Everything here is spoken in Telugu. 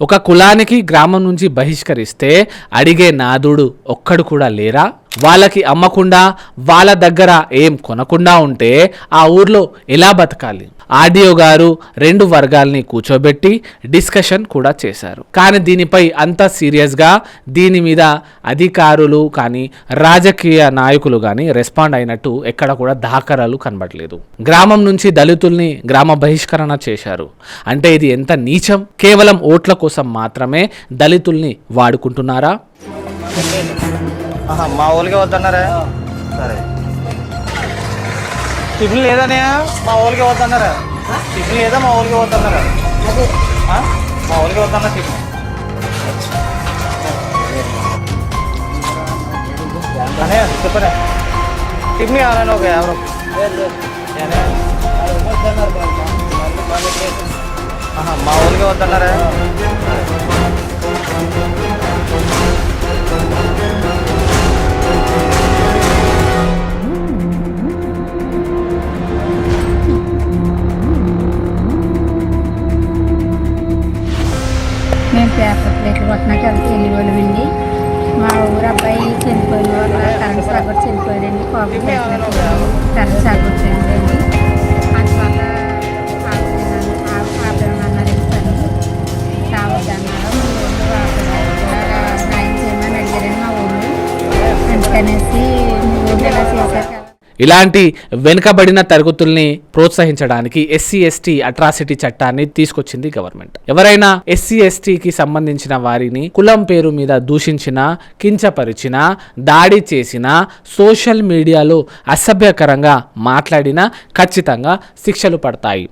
ఒక కులానికి గ్రామం నుంచి బహిష్కరిస్తే అడిగే నాదుడు ఒక్కడు కూడా లేరా? వాళ్ళకి అమ్మకుండా వాళ్ళ దగ్గర ఏం కొనకుండా ఉంటే ఆ ఊర్లో ఎలా బతకాలి? ఆర్డీఓ గారు రెండు వర్గాల్ని కూర్చోబెట్టి డిస్కషన్ కూడా చేశారు. కానీ దీనిపై అంత సీరియస్గా దీని మీద అధికారులు కానీ రాజకీయ నాయకులు కానీ రెస్పాండ్ అయినట్టు ఎక్కడ కూడా దాఖలాలు కనబడలేదు. గ్రామం నుంచి దళితుల్ని గ్రామ బహిష్కరణ చేశారు అంటే ఇది ఎంత నీచం! కేవలం ఓట్ల కోసం మాత్రమే దళితుల్ని వాడుకుంటున్నారా? మా ఊళ్ళకి వద్దన్నారా? సరే, టిఫిన్ లేదనే మా ఊళ్ళకి వద్దన్నారా? టిఫిన్ లేదా మా ఊళ్ళకి వద్దన్నారా? మా ఊళ్ళకి వద్దన్నా టిఫిన్ అనే చెప్పరా? టిఫిన్ కావాలని ఒక 50 మా ఊళ్ళకి వద్దన్నారా? మేము పేపర్ ప్లేట్లు కొట్టినాక వెళ్ళి వాళ్ళమండి. మా ఊరు అబ్బాయి చనిపోయిన వల్ల కరెంట్ సాగు చనిపోయాడండి. కాపు కరెంట్ సాగు వచ్చిందండి. అందువల్ల ఆపేమన్నారండి. సార్ రావద్దన్నారు. మా ఊళ్ళో న్యాయం చేయమని అడిగారండి మా ఊళ్ళు. అందుకనేసి మీ ఊళ్ళో ఎలా చేశారు? ఇలాంటి వెనుకబడిన తరగతుల్ని ప్రోత్సహించడానికి ఎస్సీ ఎస్టీ అట్రాసిటీ చట్టాన్ని తీసుకొచ్చింది గవర్నమెంట్. ఎవరైనా ఎస్సీ ఎస్టీకి సంబంధించిన వారిని కులం పేరు మీద దూషించినా, కించపరిచినా, దాడి చేసినా, సోషల్ మీడియాలో అసభ్యకరంగా మాట్లాడినా ఖచ్చితంగా శిక్షలు పడతాయి.